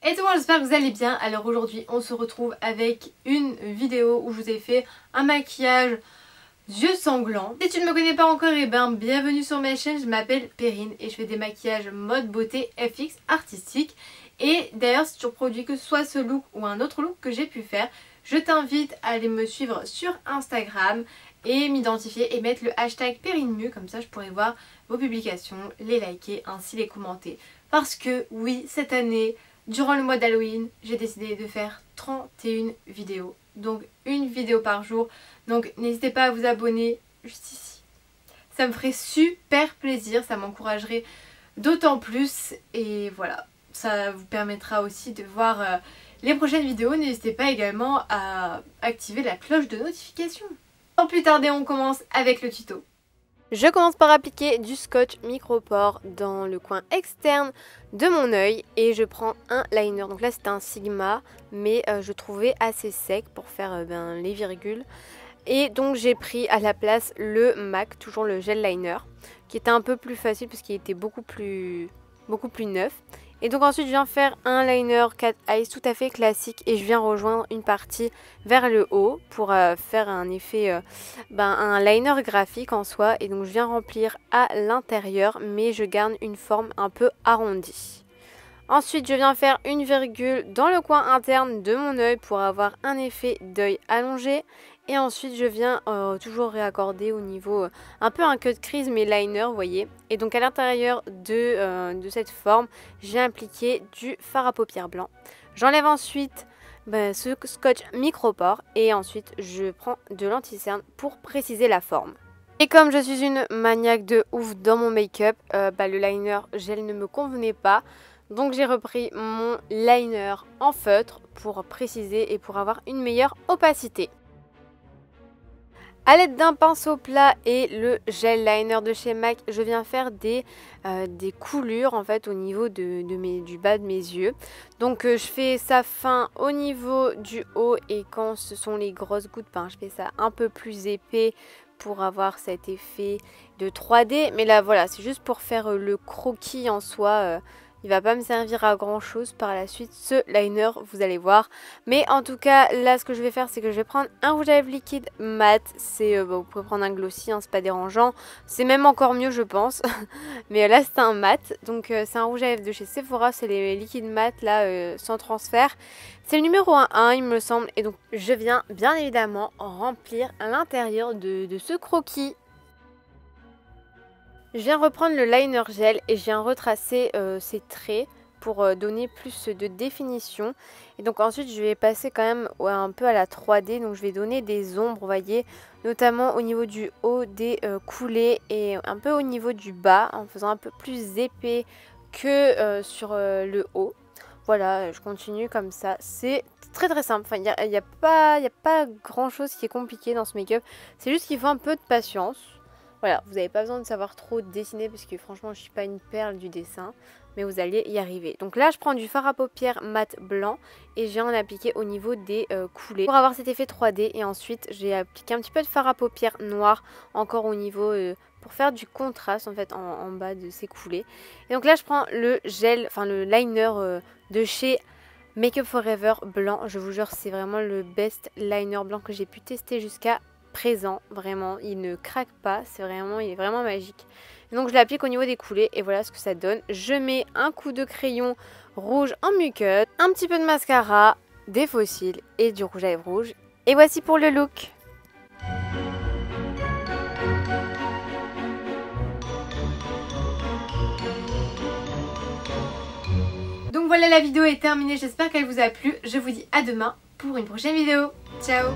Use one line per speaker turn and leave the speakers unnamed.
Et tout le monde, j'espère que vous allez bien. Alors aujourd'hui on se retrouve avec une vidéo où je vous ai fait un maquillage yeux sanglants. Si tu ne me connais pas encore, et ben bienvenue sur ma chaîne, je m'appelle Perrine et je fais des maquillages mode beauté FX artistique. Et d'ailleurs si tu reproduis que ce soit ce look ou un autre look que j'ai pu faire, je t'invite à aller me suivre sur Instagram et m'identifier et mettre le hashtag PerrineMu, comme ça je pourrai voir vos publications, les liker ainsi les commenter. Parce que oui, cette année, durant le mois d'Halloween, j'ai décidé de faire 31 vidéos. Donc une vidéo par jour. Donc n'hésitez pas à vous abonner juste ici. Ça me ferait super plaisir, ça m'encouragerait d'autant plus. Et voilà, ça vous permettra aussi de voir les prochaines vidéos. N'hésitez pas également à activer la cloche de notification. Sans plus tarder, on commence avec le tuto. Je commence par appliquer du scotch micropore dans le coin externe de mon œil et je prends un liner. Donc là c'est un Sigma mais je trouvais assez sec pour faire les virgules. Et donc j'ai pris à la place le MAC, toujours le gel liner, qui était un peu plus facile parce qu'il était beaucoup plus neuf. Et donc ensuite je viens faire un liner cat eyes tout à fait classique et je viens rejoindre une partie vers le haut pour faire un effet, un liner graphique en soi. Et donc je viens remplir à l'intérieur mais je garde une forme un peu arrondie. Ensuite je viens faire une virgule dans le coin interne de mon œil pour avoir un effet d'œil allongé. Et ensuite je viens toujours réaccorder au niveau un peu un cut crease mais liner, vous voyez. Et donc à l'intérieur de cette forme, j'ai appliqué du fard à paupières blanc. J'enlève ensuite ce scotch micropore et ensuite je prends de l'anti-cerne pour préciser la forme. Et comme je suis une maniaque de ouf dans mon make-up, le liner gel ne me convenait pas. Donc j'ai repris mon liner en feutre pour préciser et pour avoir une meilleure opacité. A l'aide d'un pinceau plat et le gel liner de chez MAC, je viens faire des coulures en fait au niveau du bas de mes yeux. Donc je fais ça fin au niveau du haut et quand ce sont les grosses gouttes, je fais ça un peu plus épais pour avoir cet effet de 3D. Mais là voilà, c'est juste pour faire le croquis en soi. Il va pas me servir à grand chose par la suite ce liner, vous allez voir. Mais en tout cas là ce que je vais faire c'est que je vais prendre un rouge à lèvres liquide mat. C'est vous pouvez prendre un glossy, c'est pas dérangeant. C'est même encore mieux je pense. Mais là c'est un mat. Donc c'est un rouge à lèvres de chez Sephora. C'est les liquides mat là sans transfert. C'est le numéro 1 il me semble. Et donc je viens bien évidemment remplir à l'intérieur de ce croquis. Je viens reprendre le liner gel et je viens retracer ces traits pour donner plus de définition. Et donc ensuite je vais passer quand même un peu à la 3D. Donc je vais donner des ombres, vous voyez, notamment au niveau du haut des coulées et un peu au niveau du bas en faisant un peu plus épais que sur le haut. Voilà, je continue comme ça. C'est très simple. Enfin, il n'y a pas grand chose qui est compliqué dans ce make-up. C'est juste qu'il faut un peu de patience. Voilà, vous n'avez pas besoin de savoir trop dessiner parce que franchement je ne suis pas une perle du dessin, mais vous allez y arriver. Donc là je prends du fard à paupières mat blanc et je viens en appliquer au niveau des coulées pour avoir cet effet 3D. Et ensuite j'ai appliqué un petit peu de fard à paupières noir encore au niveau pour faire du contraste en fait en bas de ces coulées. Et donc là je prends le gel, le liner de chez Make Up For Ever blanc. Je vous jure c'est vraiment le best liner blanc que j'ai pu tester jusqu'à présent, vraiment il ne craque pas, il est vraiment magique. Et donc je l'applique au niveau des coulées et voilà ce que ça donne. Je mets un coup de crayon rouge en muquette, un petit peu de mascara, des faux cils et du rouge à lèvres rouge. Et voici pour le look. Donc voilà, la vidéo est terminée, j'espère qu'elle vous a plu. Je vous dis à demain pour une prochaine vidéo. Ciao!